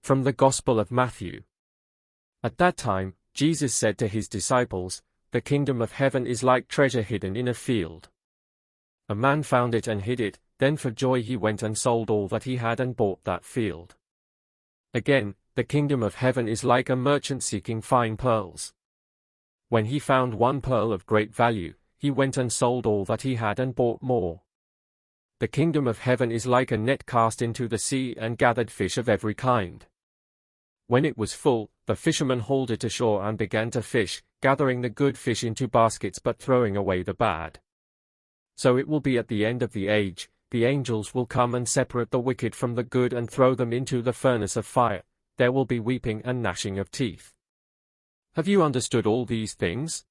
From the Gospel of Matthew. At that time, Jesus said to his disciples, "The kingdom of heaven is like treasure hidden in a field. A man found it and hid it, then for joy he went and sold all that he had and bought that field." Again, the kingdom of heaven is like a merchant seeking fine pearls. When he found one pearl of great value, he went and sold all that he had and bought more. The kingdom of heaven is like a net cast into the sea and gathered fish of every kind. When it was full, the fishermen hauled it ashore and began to fish, gathering the good fish into baskets but throwing away the bad. So it will be at the end of the age. The angels will come and separate the wicked from the good and throw them into the furnace of fire. There will be weeping and gnashing of teeth. Have you understood all these things?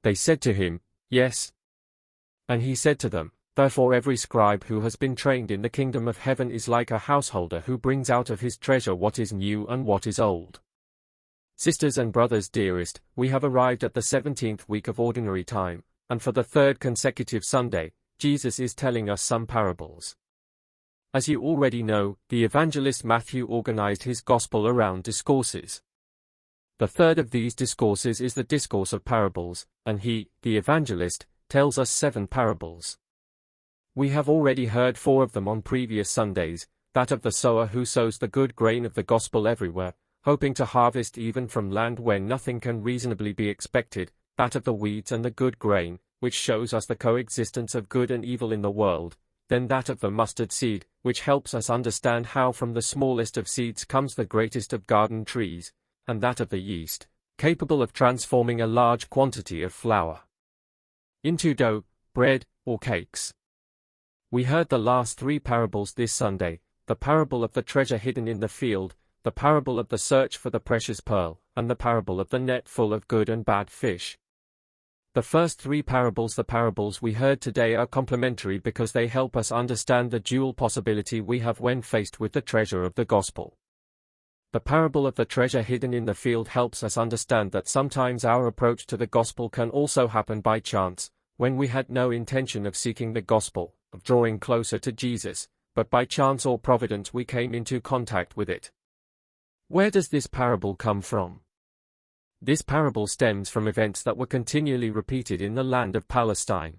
They said to him, Yes. And he said to them, Therefore every scribe who has been trained in the kingdom of heaven is like a householder who brings out of his treasure what is new and what is old. Sisters and brothers dearest, we have arrived at the 17th week of ordinary time, and for the third consecutive Sunday, Jesus is telling us some parables. As you already know, the evangelist Matthew organized his gospel around discourses. The third of these discourses is the discourse of parables, and he, the evangelist, tells us 7 parables. We have already heard 4 of them on previous Sundays, that of the sower who sows the good grain of the gospel everywhere, hoping to harvest even from land where nothing can reasonably be expected, that of the weeds and the good grain, which shows us the coexistence of good and evil in the world, then that of the mustard seed, which helps us understand how from the smallest of seeds comes the greatest of garden trees, and that of the yeast, capable of transforming a large quantity of flour into dough, bread, or cakes. We heard the last 3 parables this Sunday, the parable of the treasure hidden in the field, the parable of the search for the precious pearl, and the parable of the net full of good and bad fish. The first 3 parables, the parables we heard today, are complementary because they help us understand the dual possibility we have when faced with the treasure of the gospel. The parable of the treasure hidden in the field helps us understand that sometimes our approach to the gospel can also happen by chance, when we had no intention of seeking the gospel, of drawing closer to Jesus, but by chance or providence we came into contact with it. Where does this parable come from? This parable stems from events that were continually repeated in the land of Palestine.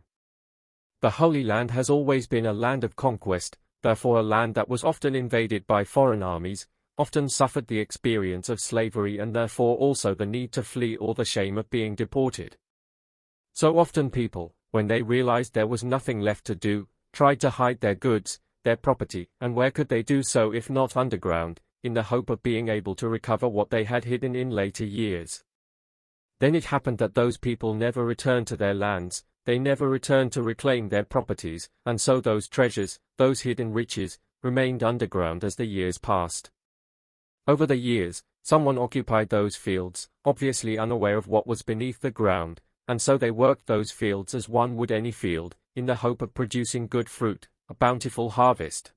The Holy Land has always been a land of conquest, therefore a land that was often invaded by foreign armies, often suffered the experience of slavery and therefore also the need to flee or the shame of being deported. So often people, when they realized there was nothing left to do, tried to hide their goods, their property, and where could they do so if not underground, in the hope of being able to recover what they had hidden in later years. Then it happened that those people never returned to their lands, they never returned to reclaim their properties, and so those treasures, those hidden riches, remained underground as the years passed. Over the years, someone occupied those fields, obviously unaware of what was beneath the ground, and so they worked those fields as one would any field, in the hope of producing good fruit, a bountiful harvest.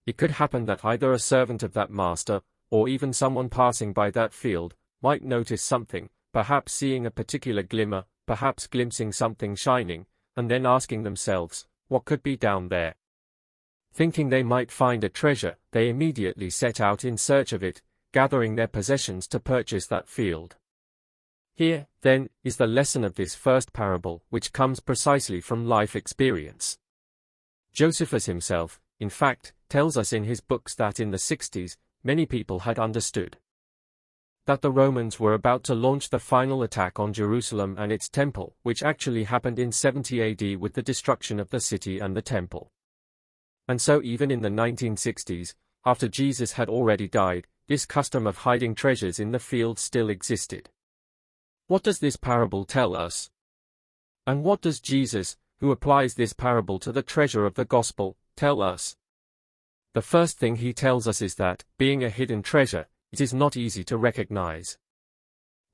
It could happen that either a servant of that master, or even someone passing by that field, might notice something, perhaps seeing a particular glimmer, perhaps glimpsing something shining, and then asking themselves, what could be down there? Thinking they might find a treasure, they immediately set out in search of it, gathering their possessions to purchase that field. Here, then, is the lesson of this first parable, which comes precisely from life experience. Josephus himself, in fact, tells us in his books that in the 60s, many people had understood that the Romans were about to launch the final attack on Jerusalem and its temple, which actually happened in 70 AD with the destruction of the city and the temple. And so even in the 1960s, after Jesus had already died, this custom of hiding treasures in the fields still existed. What does this parable tell us? And what does Jesus, who applies this parable to the treasure of the gospel, tell us? The first thing he tells us is that, being a hidden treasure, it is not easy to recognize.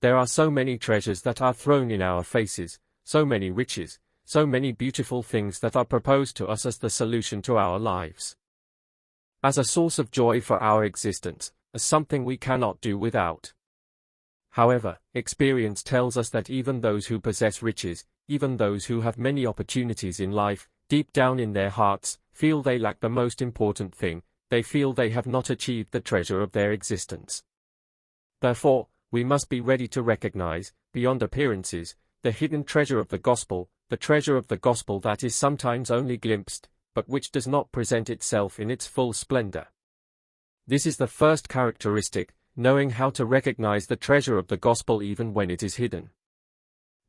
There are so many treasures that are thrown in our faces, so many riches, so many beautiful things that are proposed to us as the solution to our lives, as a source of joy for our existence, as something we cannot do without. However, experience tells us that even those who possess riches, even those who have many opportunities in life, deep down in their hearts, feel they lack the most important thing, they feel they have not achieved the treasure of their existence. Therefore, we must be ready to recognize, beyond appearances, the hidden treasure of the gospel, the treasure of the gospel that is sometimes only glimpsed, but which does not present itself in its full splendor. This is the first characteristic, knowing how to recognize the treasure of the gospel even when it is hidden.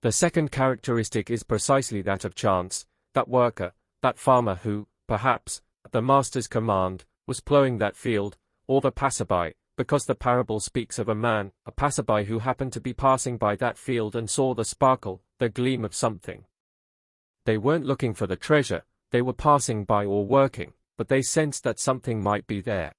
The second characteristic is precisely that of chance, that worker, that farmer who, perhaps, at the master's command, was plowing that field, or the passerby, because the parable speaks of a passerby who happened to be passing by that field and saw the sparkle, the gleam of something. They weren't looking for the treasure, they were passing by or working, but they sensed that something might be there.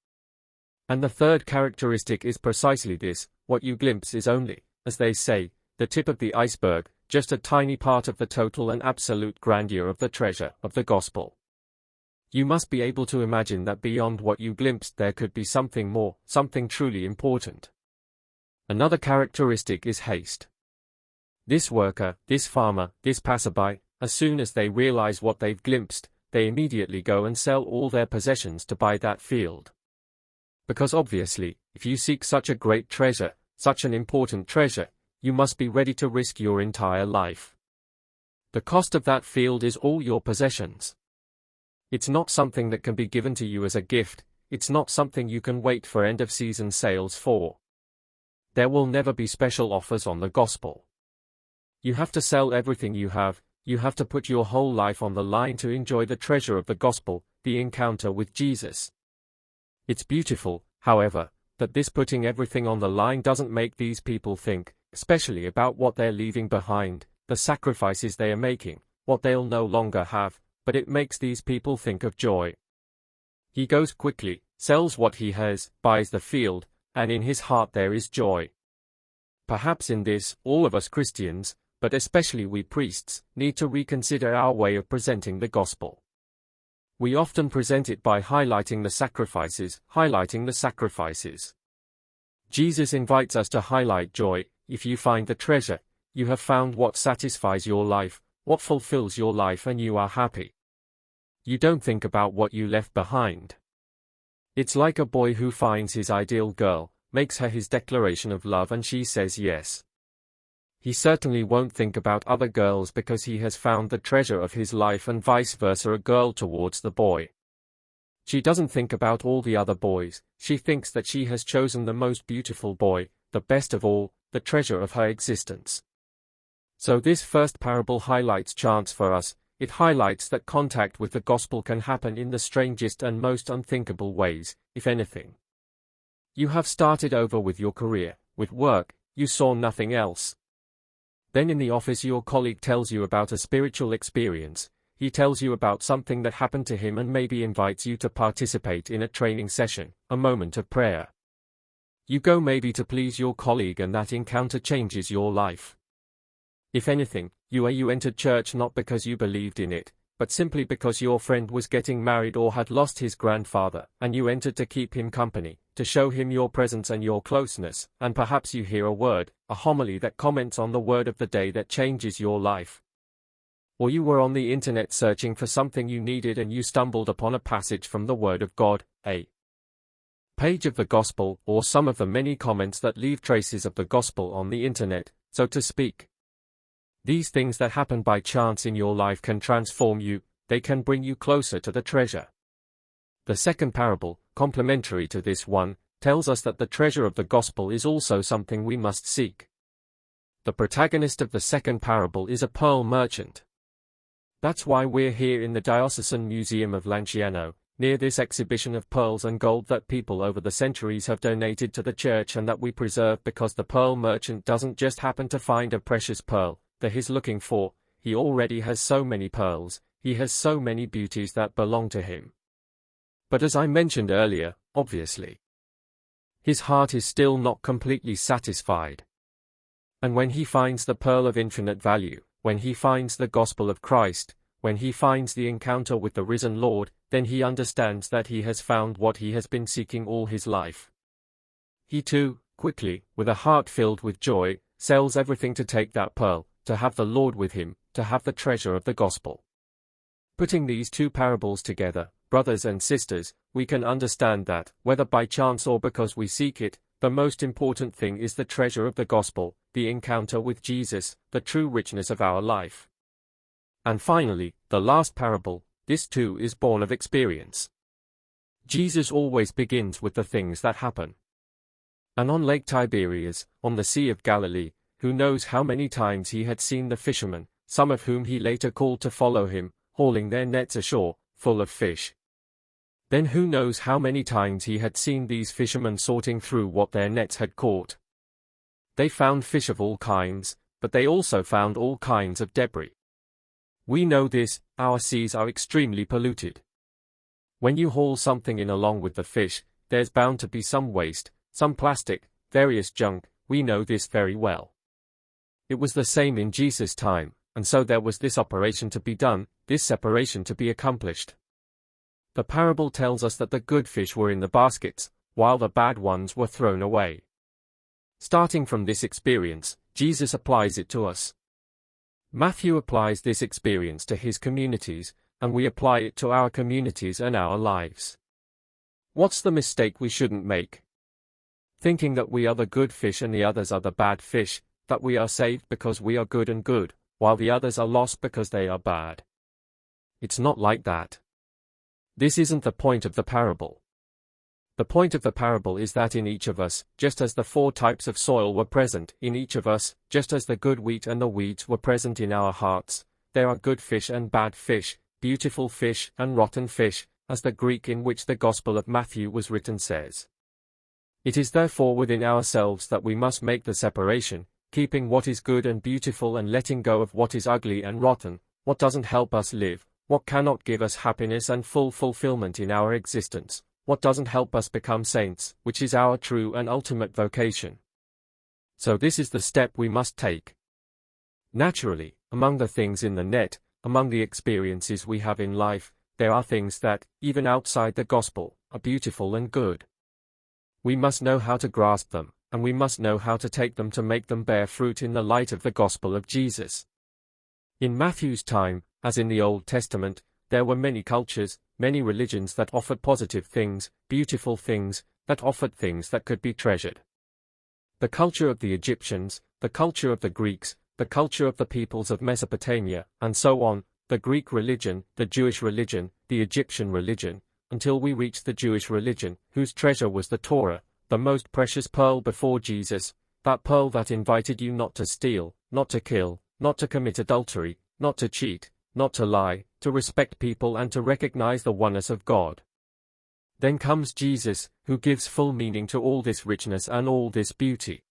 And the third characteristic is precisely this: what you glimpse is only, as they say, the tip of the iceberg, just a tiny part of the total and absolute grandeur of the treasure of the gospel. You must be able to imagine that beyond what you glimpsed there could be something more, something truly important. Another characteristic is haste. This worker, this farmer, this passerby, as soon as they realize what they've glimpsed, they immediately go and sell all their possessions to buy that field. Because obviously, if you seek such a great treasure, such an important treasure, you must be ready to risk your entire life. The cost of that field is all your possessions. It's not something that can be given to you as a gift, it's not something you can wait for end-of-season sales for. There will never be special offers on the gospel. You have to sell everything you have to put your whole life on the line to enjoy the treasure of the gospel, the encounter with Jesus. It's beautiful, however, that this putting everything on the line doesn't make these people think, especially about what they're leaving behind, the sacrifices they are making, what they'll no longer have, but it makes these people think of joy. He goes quickly, sells what he has, buys the field, and in his heart there is joy. Perhaps in this, all of us Christians, but especially we priests, need to reconsider our way of presenting the gospel. We often present it by highlighting the sacrifices. Jesus invites us to highlight joy. If you find the treasure, you have found what satisfies your life, what fulfills your life, and you are happy. You don't think about what you left behind. It's like a boy who finds his ideal girl, makes her his declaration of love, and she says yes. He certainly won't think about other girls because he has found the treasure of his life, and vice versa, a girl towards the boy. She doesn't think about all the other boys, she thinks that she has chosen the most beautiful boy, the best of all, the treasure of her existence. So this first parable highlights chance for us. It highlights that contact with the gospel can happen in the strangest and most unthinkable ways, if anything. You have started over with your career, with work, you saw nothing else. Then in the office your colleague tells you about a spiritual experience, he tells you about something that happened to him and maybe invites you to participate in a training session, a moment of prayer. You go maybe to please your colleague, and that encounter changes your life. If anything, you entered church not because you believed in it, but simply because your friend was getting married or had lost his grandfather, and you entered to keep him company, to show him your presence and your closeness, and perhaps you hear a word, a homily that comments on the word of the day that changes your life. Or you were on the internet searching for something you needed and you stumbled upon a passage from the Word of God, a page of the gospel, or some of the many comments that leave traces of the gospel on the internet, so to speak. These things that happen by chance in your life can transform you, they can bring you closer to the treasure. The second parable, complementary to this one, tells us that the treasure of the gospel is also something we must seek. The protagonist of the second parable is a pearl merchant. That's why we're here in the Diocesan Museum of Lanciano, near this exhibition of pearls and gold that people over the centuries have donated to the church and that we preserve, because the pearl merchant doesn't just happen to find a precious pearl that he's looking for, he already has so many pearls, he has so many beauties that belong to him. But as I mentioned earlier, obviously, his heart is still not completely satisfied. And when he finds the pearl of infinite value, when he finds the gospel of Christ, when he finds the encounter with the risen Lord, then he understands that he has found what he has been seeking all his life. He too, quickly, with a heart filled with joy, sells everything to take that pearl, to have the Lord with him, to have the treasure of the gospel. Putting these two parables together, brothers and sisters, we can understand that, whether by chance or because we seek it, the most important thing is the treasure of the gospel, the encounter with Jesus, the true richness of our life. And finally, the last parable, this too is born of experience. Jesus always begins with the things that happen. And on Lake Tiberias, on the Sea of Galilee, who knows how many times he had seen the fishermen, some of whom he later called to follow him, hauling their nets ashore, full of fish. Then who knows how many times he had seen these fishermen sorting through what their nets had caught. They found fish of all kinds, but they also found all kinds of debris. We know this, our seas are extremely polluted. When you haul something in along with the fish, there's bound to be some waste, some plastic, various junk, we know this very well. It was the same in Jesus' time, and so there was this operation to be done, this separation to be accomplished. The parable tells us that the good fish were in the baskets, while the bad ones were thrown away. Starting from this experience, Jesus applies it to us. Matthew applies this experience to his communities, and we apply it to our communities and our lives. What's the mistake we shouldn't make? Thinking that we are the good fish and the others are the bad fish, that we are saved because we are good and good, while the others are lost because they are bad. It's not like that. This isn't the point of the parable. The point of the parable is that in each of us, just as the 4 types of soil were present in each of us, just as the good wheat and the weeds were present in our hearts, there are good fish and bad fish, beautiful fish and rotten fish, as the Greek in which the Gospel of Matthew was written says. It is therefore within ourselves that we must make the separation, keeping what is good and beautiful and letting go of what is ugly and rotten, what doesn't help us live, what cannot give us happiness and full fulfillment in our existence, what doesn't help us become saints, which is our true and ultimate vocation. So this is the step we must take. Naturally, among the things in the net, among the experiences we have in life, there are things that, even outside the gospel, are beautiful and good. We must know how to grasp them, and we must know how to take them to make them bear fruit in the light of the gospel of Jesus. In Matthew's time, as in the Old Testament, there were many cultures, many religions that offered positive things, beautiful things, that offered things that could be treasured. The culture of the Egyptians, the culture of the Greeks, the culture of the peoples of Mesopotamia, and so on, the Greek religion, the Jewish religion, the Egyptian religion, until we reach the Jewish religion, whose treasure was the Torah, the most precious pearl before Jesus, that pearl that invited you not to steal, not to kill, not to commit adultery, not to cheat, not to lie, to respect people and to recognize the oneness of God. Then comes Jesus, who gives full meaning to all this richness and all this beauty.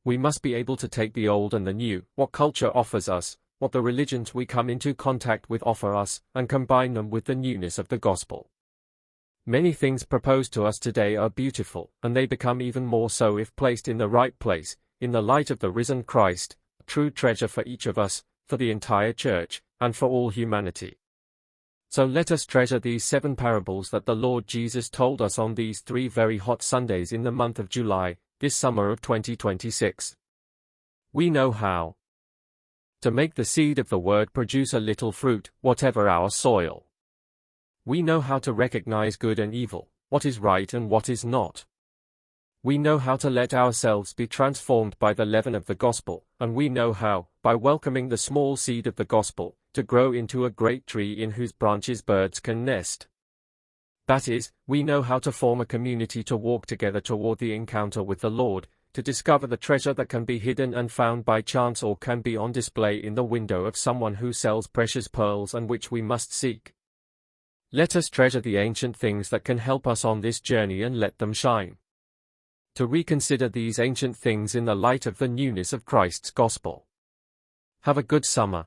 We must be able to take the old and the new, what culture offers us, what the religions we come into contact with offer us, and combine them with the newness of the gospel. Many things proposed to us today are beautiful, and they become even more so if placed in the right place, in the light of the risen Christ, a true treasure for each of us, for the entire church, and for all humanity. So let us treasure these 7 parables that the Lord Jesus told us on these 3 very hot Sundays in the month of July, this summer of 2026. We know how to make the seed of the word produce a little fruit, whatever our soil. We know how to recognize good and evil, what is right and what is not. We know how to let ourselves be transformed by the leaven of the gospel, and we know how, by welcoming the small seed of the gospel, to grow into a great tree in whose branches birds can nest. That is, we know how to form a community to walk together toward the encounter with the Lord, to discover the treasure that can be hidden and found by chance or can be on display in the window of someone who sells precious pearls and which we must seek. Let us treasure the ancient things that can help us on this journey and let them shine. To reconsider these ancient things in the light of the newness of Christ's gospel. Have a good summer.